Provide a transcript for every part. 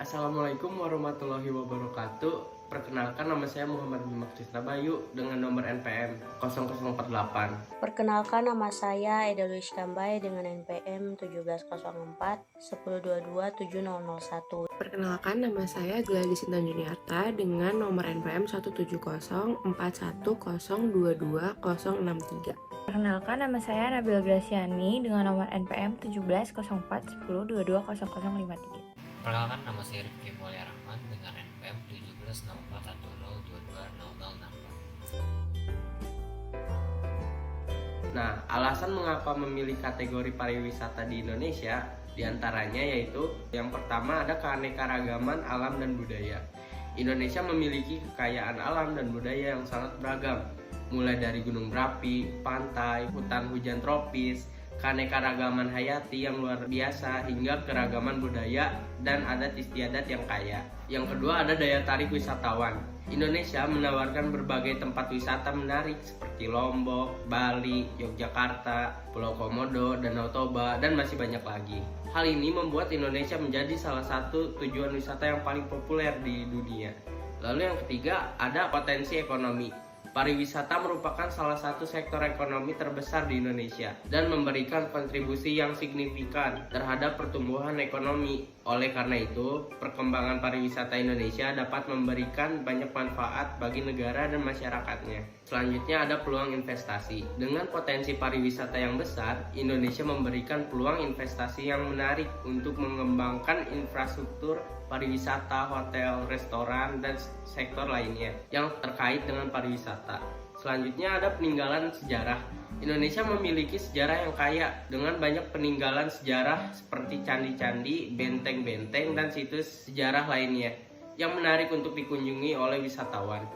Assalamualaikum warahmatullahi wabarakatuh. Perkenalkan, nama saya Muhammad Bima Krisna Bayu dengan nomor NPM 0048. Perkenalkan, nama saya Eda Luis Kambay dengan NPM 1704 1022 7001. Perkenalkan, nama saya Gladys Sinta Juniarta dengan nomor NPM 1704110220063. Perkenalkan, nama saya Nabila Graciani dengan nomor NPM 170410220053. Perkenalkan, nama saya Rifki Mulia Rahman dengan NPM 170410220064. Nah, alasan mengapa memilih kategori pariwisata di Indonesia diantaranya yaitu yang pertama ada keanekaragaman alam dan budaya. Indonesia memiliki kekayaan alam dan budaya yang sangat beragam, mulai dari gunung berapi, pantai, hutan hujan tropis, keanekaragaman hayati yang luar biasa, hingga keragaman budaya dan adat istiadat yang kaya. Yang kedua ada daya tarik wisatawan. Indonesia menawarkan berbagai tempat wisata menarik seperti Lombok, Bali, Yogyakarta, Pulau Komodo, Danau Toba, dan masih banyak lagi. Hal ini membuat Indonesia menjadi salah satu tujuan wisata yang paling populer di dunia. Lalu yang ketiga ada potensi ekonomi. Pariwisata merupakan salah satu sektor ekonomi terbesar di Indonesia dan memberikan kontribusi yang signifikan terhadap pertumbuhan ekonomi. Oleh karena itu, perkembangan pariwisata Indonesia dapat memberikan banyak manfaat bagi negara dan masyarakatnya. Selanjutnya ada peluang investasi. Dengan potensi pariwisata yang besar, Indonesia memberikan peluang investasi yang menarik untuk mengembangkan infrastruktur pariwisata, hotel, restoran, dan sektor lainnya yang terkait dengan pariwisata. Selanjutnya ada peninggalan sejarah. Indonesia memiliki sejarah yang kaya dengan banyak peninggalan sejarah seperti candi-candi, benteng-benteng, dan situs sejarah lainnya yang menarik untuk dikunjungi oleh wisatawan.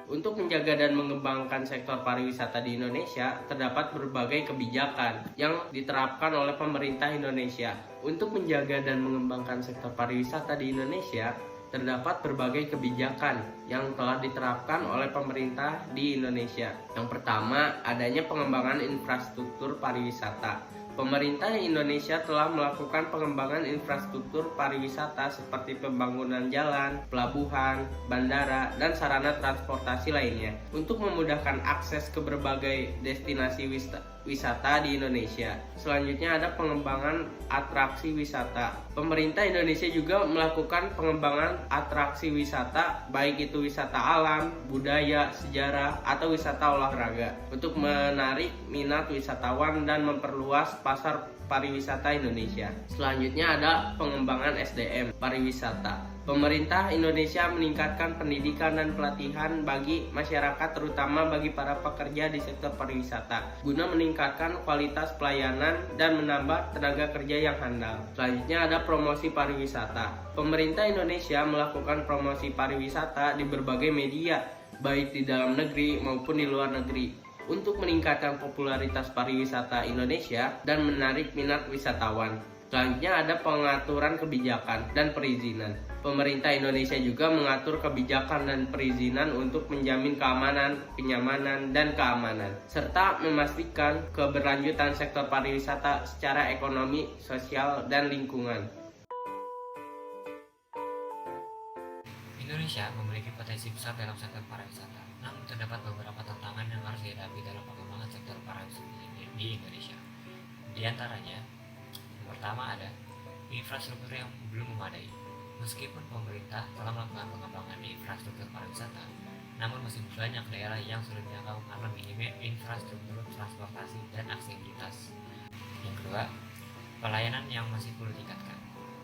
Untuk menjaga dan mengembangkan sektor pariwisata di Indonesia, terdapat berbagai kebijakan yang diterapkan oleh pemerintah Indonesia. Untuk menjaga dan mengembangkan sektor pariwisata di Indonesia, terdapat berbagai kebijakan yang telah diterapkan oleh pemerintah di Indonesia. Yang pertama, adanya pengembangan infrastruktur pariwisata. Pemerintah Indonesia telah melakukan pengembangan infrastruktur pariwisata seperti pembangunan jalan, pelabuhan, bandara, dan sarana transportasi lainnya untuk memudahkan akses ke berbagai destinasi wisata di Indonesia. Selanjutnya ada pengembangan atraksi wisata. Pemerintah Indonesia juga melakukan pengembangan atraksi wisata, baik itu wisata alam, budaya, sejarah, atau wisata olahraga untuk menarik minat wisatawan dan memperluas pasar pariwisata Indonesia. Selanjutnya ada pengembangan SDM pariwisata. Pemerintah Indonesia meningkatkan pendidikan dan pelatihan bagi masyarakat, terutama bagi para pekerja di sektor pariwisata, guna meningkatkan kualitas pelayanan dan menambah tenaga kerja yang handal. Selanjutnya ada promosi pariwisata. Pemerintah Indonesia melakukan promosi pariwisata di berbagai media, baik di dalam negeri maupun di luar negeri, untuk meningkatkan popularitas pariwisata Indonesia dan menarik minat wisatawan. Selanjutnya ada pengaturan kebijakan dan perizinan. Pemerintah Indonesia juga mengatur kebijakan dan perizinan untuk menjamin keamanan, kenyamanan, dan keamanan, serta memastikan keberlanjutan sektor pariwisata secara ekonomi, sosial, dan lingkungan. Indonesia memiliki potensi besar dalam sektor pariwisata, namun terdapat beberapa tantangan yang harus dihadapi dalam pengembangan sektor pariwisata di Indonesia. Di antaranya, yang pertama ada infrastruktur yang belum memadai. Meskipun pemerintah telah melakukan pengembangan infrastruktur pariwisata, namun masih banyak daerah yang sulit dijangkau karena minimnya infrastruktur transportasi dan aksesibilitas. Yang kedua, pelayanan yang masih perlu ditingkatkan.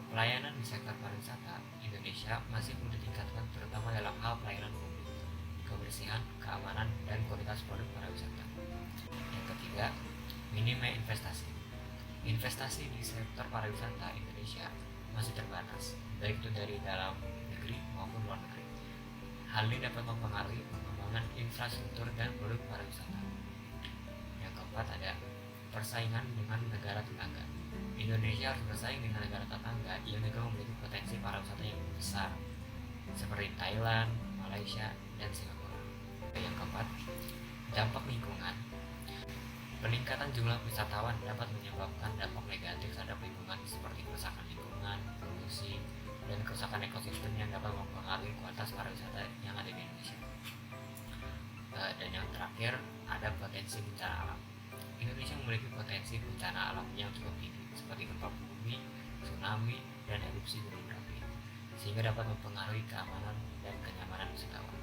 Pelayanan di sektor pariwisata Indonesia masih perlu ditingkatkan, terutama dalam hal pelayanan publik, kebersihan, keamanan, dan kualitas produk pariwisata. Yang ketiga, minimnya investasi. Investasi di sektor pariwisata Indonesia masih terbatas, baik itu dari dalam negeri maupun luar negeri. Hal ini dapat mempengaruhi pengembangan infrastruktur dan produk pariwisata. Yang keempat ada persaingan dengan negara tetangga. Indonesia harus bersaing dengan negara tetangga yang juga memiliki potensi pariwisata yang besar, seperti Thailand, Malaysia, dan Singapura. Yang keempat, dampak lingkungan. Peningkatan jumlah wisatawan dapat menyebabkan dampak negatif terhadap lingkungan seperti kerusakan memiliki potensi bencana alam yang cukup tinggi seperti gempa bumi, tsunami, dan erupsi gunung berapi, sehingga dapat mempengaruhi keamanan dan kenyamanan wisatawan.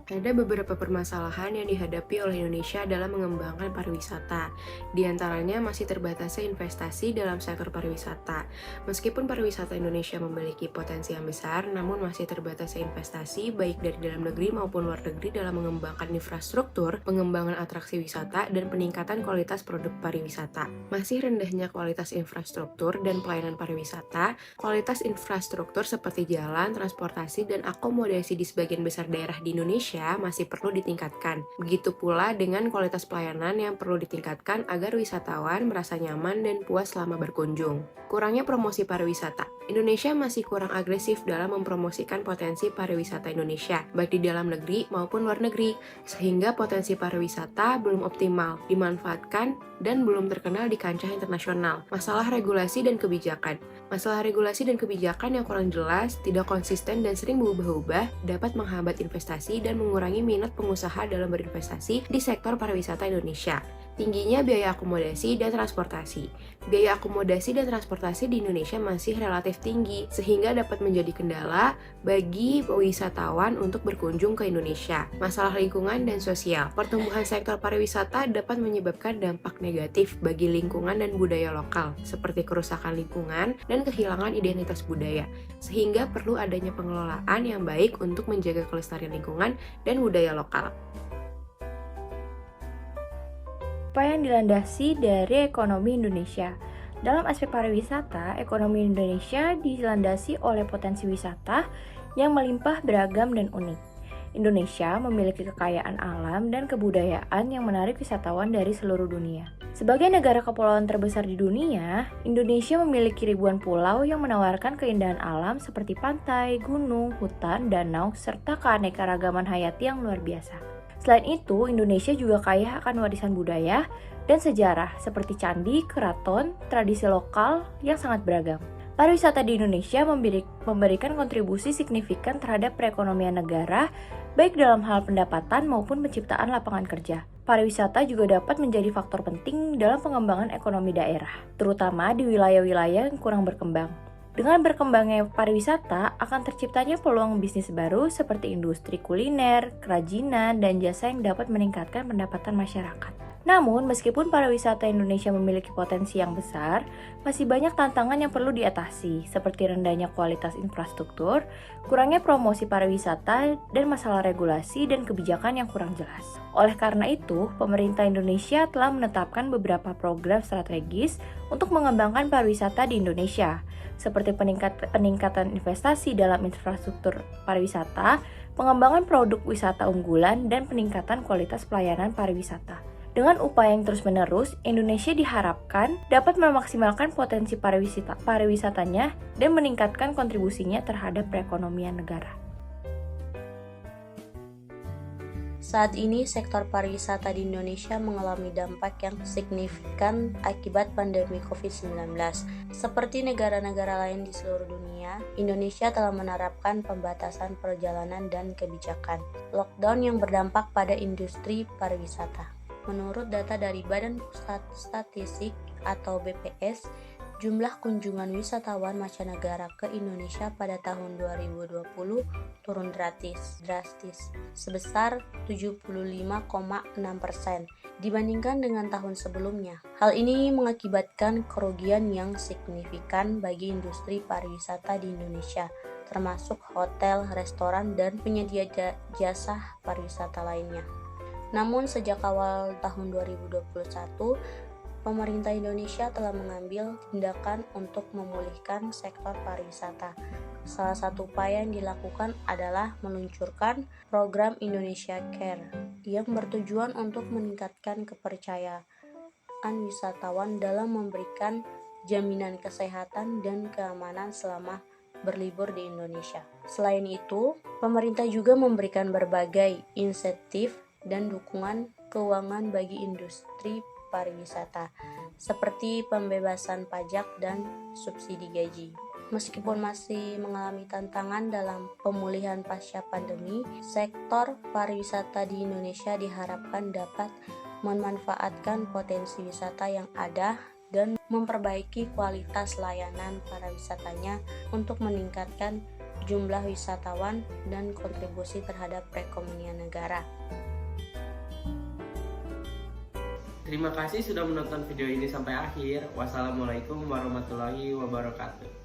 Ada beberapa permasalahan yang dihadapi oleh Indonesia dalam mengembangkan pariwisata. Di antaranya masih terbatasnya investasi dalam sektor pariwisata. Meskipun pariwisata Indonesia memiliki potensi yang besar, namun masih terbatasnya investasi baik dari dalam negeri maupun luar negeri dalam mengembangkan infrastruktur, pengembangan atraksi wisata, dan peningkatan kualitas produk pariwisata. Masih rendahnya kualitas infrastruktur dan pelayanan pariwisata, kualitas infrastruktur seperti jalan, transportasi, dan akomodasi di sebagian besar daerah di Indonesia masih perlu ditingkatkan. Begitu pula dengan kualitas pelayanan yang perlu ditingkatkan agar wisatawan merasa nyaman dan puas selama berkunjung. Kurangnya promosi pariwisata. Indonesia masih kurang agresif dalam mempromosikan potensi pariwisata Indonesia, baik di dalam negeri maupun luar negeri, sehingga potensi pariwisata belum optimal dimanfaatkan dan belum terkenal di kancah internasional. Masalah regulasi dan kebijakan. Masalah regulasi dan kebijakan yang kurang jelas, tidak konsisten, dan sering berubah-ubah dapat menghambat investasi dan mengurangi minat pengusaha dalam berinvestasi di sektor pariwisata Indonesia. Tingginya biaya akomodasi dan transportasi. Biaya akomodasi dan transportasi di Indonesia masih relatif tinggi, sehingga dapat menjadi kendala bagi wisatawan untuk berkunjung ke Indonesia. Masalah lingkungan dan sosial. Pertumbuhan sektor pariwisata dapat menyebabkan dampak negatif bagi lingkungan dan budaya lokal, seperti kerusakan lingkungan dan kehilangan identitas budaya, sehingga perlu adanya pengelolaan yang baik untuk menjaga kelestarian lingkungan dan budaya lokal. Apa yang dilandasi dari ekonomi Indonesia? Dalam aspek pariwisata, ekonomi Indonesia dilandasi oleh potensi wisata yang melimpah, beragam, dan unik. Indonesia memiliki kekayaan alam dan kebudayaan yang menarik wisatawan dari seluruh dunia. Sebagai negara kepulauan terbesar di dunia, Indonesia memiliki ribuan pulau yang menawarkan keindahan alam seperti pantai, gunung, hutan, danau, serta keanekaragaman hayati yang luar biasa. Selain itu, Indonesia juga kaya akan warisan budaya dan sejarah seperti candi, keraton, tradisi lokal yang sangat beragam. Pariwisata di Indonesia memberikan kontribusi signifikan terhadap perekonomian negara, baik dalam hal pendapatan maupun penciptaan lapangan kerja. Pariwisata juga dapat menjadi faktor penting dalam pengembangan ekonomi daerah, terutama di wilayah-wilayah yang kurang berkembang. Dengan berkembangnya pariwisata, akan terciptanya peluang bisnis baru seperti industri kuliner, kerajinan, dan jasa yang dapat meningkatkan pendapatan masyarakat. Namun, meskipun pariwisata Indonesia memiliki potensi yang besar, masih banyak tantangan yang perlu diatasi, seperti rendahnya kualitas infrastruktur, kurangnya promosi pariwisata, dan masalah regulasi dan kebijakan yang kurang jelas. Oleh karena itu, pemerintah Indonesia telah menetapkan beberapa program strategis untuk mengembangkan pariwisata di Indonesia, seperti peningkatan investasi dalam infrastruktur pariwisata, pengembangan produk wisata unggulan, dan peningkatan kualitas pelayanan pariwisata. Dengan upaya yang terus-menerus, Indonesia diharapkan dapat memaksimalkan potensi pariwisatanya dan meningkatkan kontribusinya terhadap perekonomian negara. Saat ini, sektor pariwisata di Indonesia mengalami dampak yang signifikan akibat pandemi COVID-19. Seperti negara-negara lain di seluruh dunia, Indonesia telah menerapkan pembatasan perjalanan dan kebijakan lockdown yang berdampak pada industri pariwisata. Menurut data dari Badan Pusat Statistik atau BPS, jumlah kunjungan wisatawan mancanegara ke Indonesia pada tahun 2020 turun drastis sebesar 75,6% dibandingkan dengan tahun sebelumnya. Hal ini mengakibatkan kerugian yang signifikan bagi industri pariwisata di Indonesia, termasuk hotel, restoran, dan penyedia jasa pariwisata lainnya. Namun sejak awal tahun 2021, pemerintah Indonesia telah mengambil tindakan untuk memulihkan sektor pariwisata. Salah satu upaya yang dilakukan adalah meluncurkan program Indonesia Care yang bertujuan untuk meningkatkan kepercayaan wisatawan dalam memberikan jaminan kesehatan dan keamanan selama berlibur di Indonesia. Selain itu, pemerintah juga memberikan berbagai insentif dan dukungan keuangan bagi industri pariwisata, seperti pembebasan pajak dan subsidi gaji. Meskipun masih mengalami tantangan dalam pemulihan pasca pandemi, sektor pariwisata di Indonesia diharapkan dapat memanfaatkan potensi wisata yang ada dan memperbaiki kualitas layanan pariwisatanya untuk meningkatkan jumlah wisatawan dan kontribusi terhadap perekonomian negara. Terima kasih sudah menonton video ini sampai akhir. Wassalamualaikum warahmatullahi wabarakatuh.